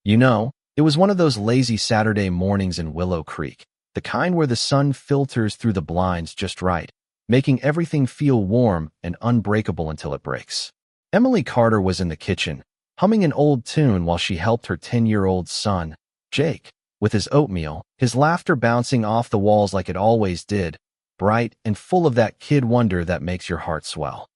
It was one of those lazy Saturday mornings in Willow Creek, the kind where the sun filters through the blinds just right, making everything feel warm and unbreakable until it breaks. Emily Carter was in the kitchen, humming an old tune while she helped her 10-year-old son, Jake, with his oatmeal, his laughter bouncing off the walls like it always did, bright and full of that kid wonder that makes your heart swell.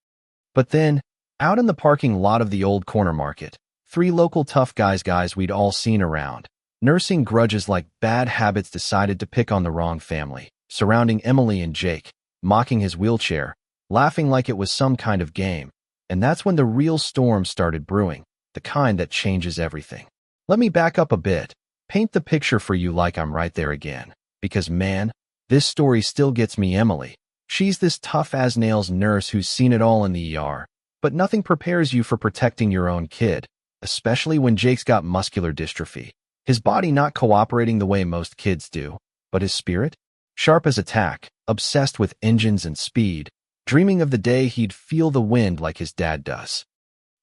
But then, out in the parking lot of the old corner market, three local tough guys we'd all seen around, nursing grudges like bad habits, decided to pick on the wrong family, surrounding Emily and Jake, mocking his wheelchair, laughing like it was some kind of game. And that's when the real storm started brewing, the kind that changes everything. Let me back up a bit, paint the picture for you like I'm right there again. Because man, this story still gets me. Emily, she's this tough-as-nails nurse who's seen it all in the ER, but nothing prepares you for protecting your own kid, especially when Jake's got muscular dystrophy. His body not cooperating the way most kids do, but his spirit? Sharp as a tack, obsessed with engines and speed, dreaming of the day he'd feel the wind like his dad does.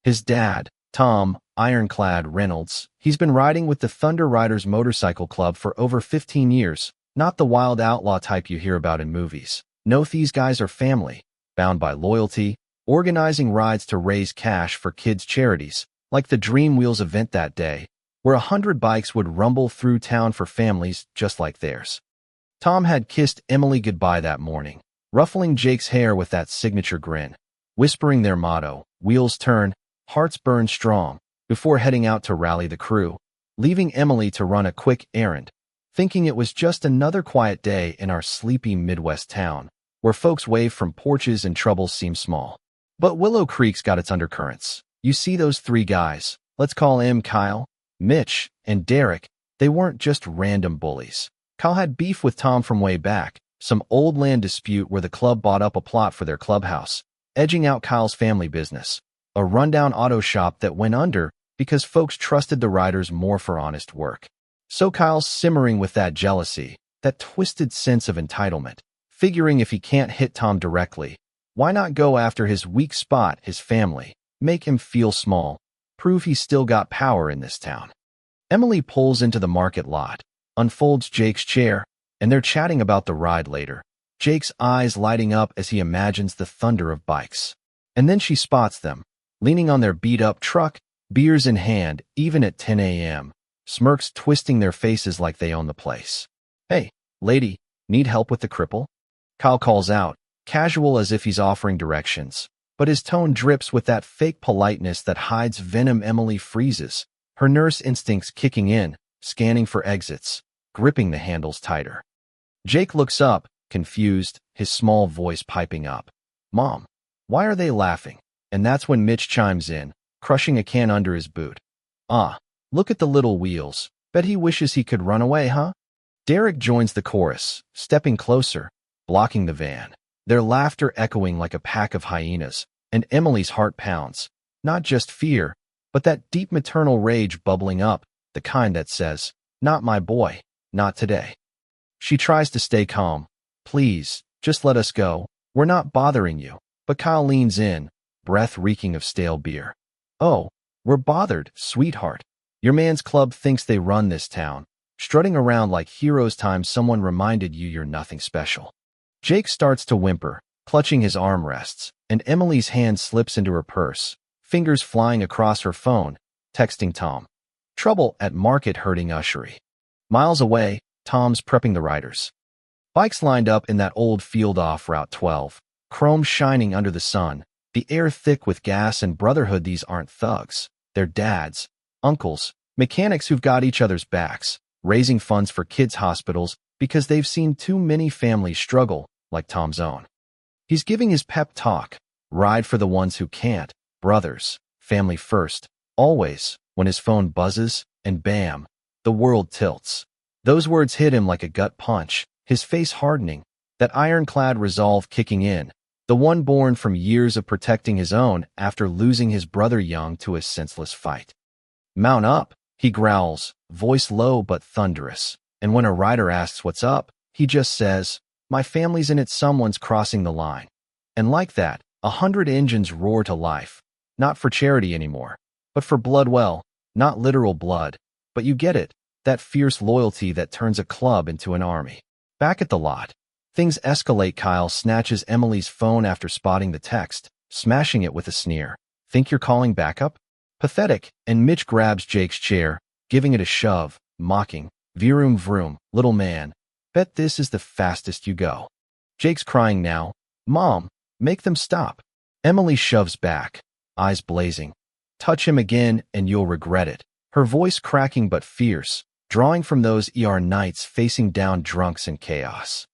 His dad, Tom Ironclad Reynolds, he's been riding with the Thunder Riders Motorcycle Club for over 15 years, not the wild outlaw type you hear about in movies. No, these guys are family, bound by loyalty, organizing rides to raise cash for kids' charities, like the Dream Wheels event that day, where 100 bikes would rumble through town for families just like theirs. Tom had kissed Emily goodbye that morning, ruffling Jake's hair with that signature grin, whispering their motto, "Wheels turn, hearts burn strong," before heading out to rally the crew, leaving Emily to run a quick errand, thinking it was just another quiet day in our sleepy Midwest town, where folks wave from porches and troubles seem small. But Willow Creek's got its undercurrents. You see those three guys, let's call him Kyle, Mitch, and Derek, they weren't just random bullies. Kyle had beef with Tom from way back, some old land dispute where the club bought up a plot for their clubhouse, edging out Kyle's family business, a rundown auto shop that went under because folks trusted the riders more for honest work. So Kyle's simmering with that jealousy, that twisted sense of entitlement, figuring if he can't hit Tom directly, why not go after his weak spot, his family, make him feel small, prove he's still got power in this town. Emily pulls into the market lot, unfolds Jake's chair, and they're chatting about the ride later, Jake's eyes lighting up as he imagines the thunder of bikes. And then she spots them, leaning on their beat-up truck, beers in hand, even at 10 a.m., smirks twisting their faces like they own the place. "Hey, lady, need help with the cripple?" Kyle calls out, casual as if he's offering directions, but his tone drips with that fake politeness that hides venom. Emily freezes, her nurse instincts kicking in, scanning for exits, gripping the handles tighter. Jake looks up, confused, his small voice piping up. "Mom, why are they laughing?" And that's when Mitch chimes in, crushing a can under his boot. "Ah, look at the little wheels. Bet he wishes he could run away, huh?" Derek joins the chorus, stepping closer, blocking the van, their laughter echoing like a pack of hyenas, and Emily's heart pounds, not just fear, but that deep maternal rage bubbling up, the kind that says, "Not my boy, not today." She tries to stay calm. "Please, just let us go. We're not bothering you." But Kyle leans in, breath reeking of stale beer. "Oh, we're bothered, sweetheart. Your man's club thinks they run this town, strutting around like heroes time someone reminded you you're nothing special." Jake starts to whimper, clutching his armrests, and Emily's hand slips into her purse, fingers flying across her phone, texting Tom. Trouble at market hurting ushery. Miles away, Tom's prepping the riders. Bikes lined up in that old field off Route 12, chrome shining under the sun, the air thick with gas and brotherhood. These aren't thugs. They're dads, uncles, mechanics who've got each other's backs, raising funds for kids' hospitals because they've seen too many families struggle, like Tom's own. He's giving his pep talk, ride for the ones who can't, brothers, family first, always, when his phone buzzes, and bam, the world tilts. Those words hit him like a gut punch, his face hardening, that ironclad resolve kicking in, the one born from years of protecting his own after losing his brother young to a senseless fight. "Mount up," he growls, voice low but thunderous, and when a rider asks what's up, he just says, "My family's in it, someone's crossing the line." And like that, 100 engines roar to life, not for charity anymore, but for blood. Well, not literal blood, But you get it, that fierce loyalty that turns a club into an army. Back at the lot, things escalate. Kyle snatches Emily's phone after spotting the text, smashing it with a sneer. Think you're calling backup? Pathetic, and Mitch grabs Jake's chair, giving it a shove, mocking. Vroom vroom, little man. Bet this is the fastest you go. Jake's crying now. Mom, make them stop. Emily shoves back, eyes blazing. Touch him again and you'll regret it. Her voice cracking but fierce, drawing from those nights facing down drunks and chaos.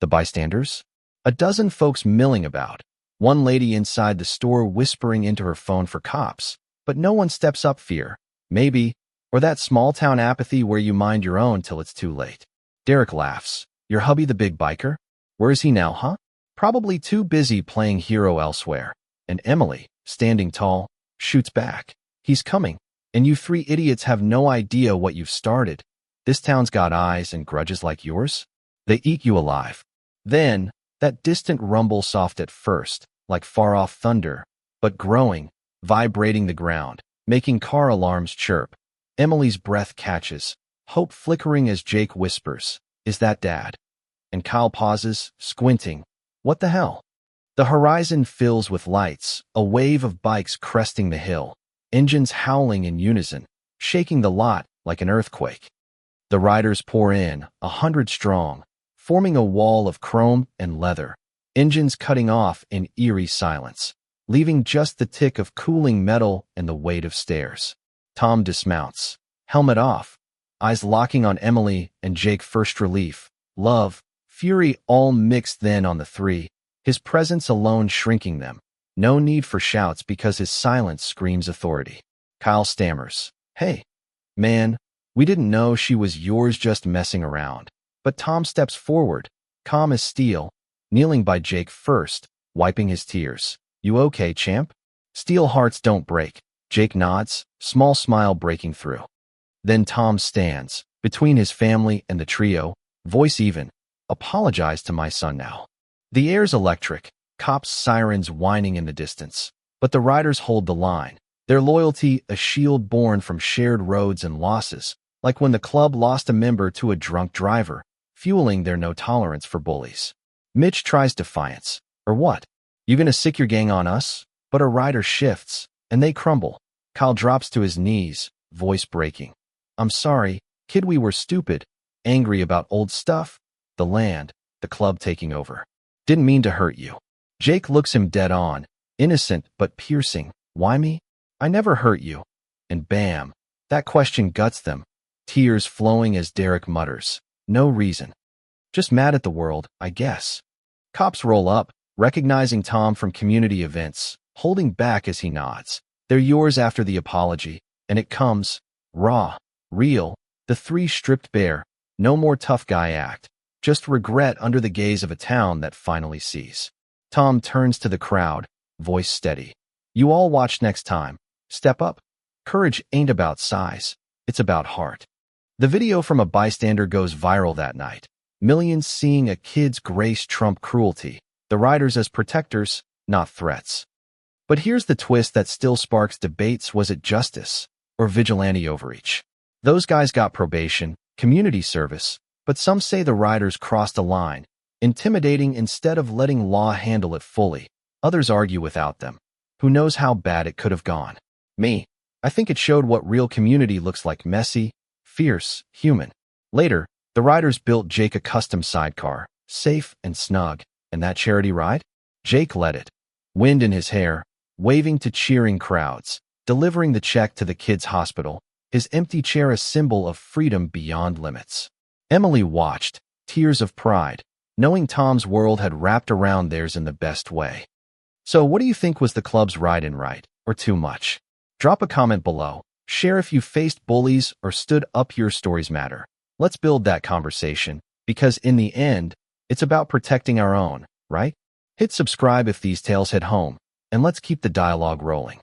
The bystanders? A dozen folks milling about. One lady inside the store whispering into her phone for cops. But no one steps up. Fear. Maybe. Or that small-town apathy where you mind your own till it's too late. Derek laughs. Your hubby the big biker? Where is he now, huh? Probably too busy playing hero elsewhere. And Emily, standing tall, shoots back. He's coming. And you three idiots have no idea what you've started. This town's got eyes and grudges like yours. They eat you alive. Then, that distant rumble, soft at first, like far-off thunder, but growing, vibrating the ground, making car alarms chirp. Emily's breath catches, hope flickering as Jake whispers, "Is that Dad?" And Kyle pauses, squinting. What the hell? The horizon fills with lights, a wave of bikes cresting the hill, engines howling in unison, shaking the lot like an earthquake. The riders pour in, 100 strong, forming a wall of chrome and leather, engines cutting off in eerie silence, leaving just the tick of cooling metal and the weight of stairs. Tom dismounts, helmet off, eyes locking on Emily and Jake. First relief, love, fury all mixed then on the three, his presence alone shrinking them. No need for shouts because his silence screams authority. Kyle stammers, "Hey, man, we didn't know she was yours, just messing around." But Tom steps forward, calm as steel, kneeling by Jake first, wiping his tears. You okay, champ? Steel hearts don't break. Jake nods, small smile breaking through. Then Tom stands, between his family and the trio, voice even. Apologize to my son now. The air's electric, cops' sirens whining in the distance. But the riders hold the line, their loyalty a shield born from shared roads and losses, like when the club lost a member to a drunk driver, fueling their no-tolerance for bullies. Mitch tries defiance. Or what? You gonna sick your gang on us? But a rider shifts, and they crumble. Kyle drops to his knees, voice breaking. I'm sorry, kid, we were stupid, angry about old stuff, the land, the club taking over. Didn't mean to hurt you. Jake looks him dead on, innocent but piercing. Why me? I never hurt you. And bam, that question guts them, tears flowing as Derek mutters. No reason. Just mad at the world, I guess. Cops roll up, recognizing Tom from community events, holding back as he nods. They're yours after the apology, and it comes, raw, real, the three stripped bare, no more tough guy act, just regret under the gaze of a town that finally sees. Tom turns to the crowd, voice steady. You all watch next time. Step up. Courage ain't about size, it's about heart. The video from a bystander goes viral that night. Millions seeing a kid's grace trump cruelty, the riders as protectors, not threats. But here's the twist that still sparks debates. Was it justice or vigilante overreach? Those guys got probation, community service, but some say the riders crossed a line, intimidating instead of letting law handle it fully. Others argue without them. Who knows how bad it could have gone? Me, I think it showed what real community looks like: messy, fierce, human. Later, the riders built Jake a custom sidecar, safe and snug. And that charity ride? Jake led it, wind in his hair, waving to cheering crowds, delivering the check to the kids' hospital, his empty chair a symbol of freedom beyond limits. Emily watched, tears of pride, knowing Tom's world had wrapped around theirs in the best way. So what do you think was the club's ride-in right, or too much? Drop a comment below, share if you faced bullies or stood up. Your stories matter. Let's build that conversation, because in the end, it's about protecting our own, right? Hit subscribe if these tales hit home, and let's keep the dialogue rolling.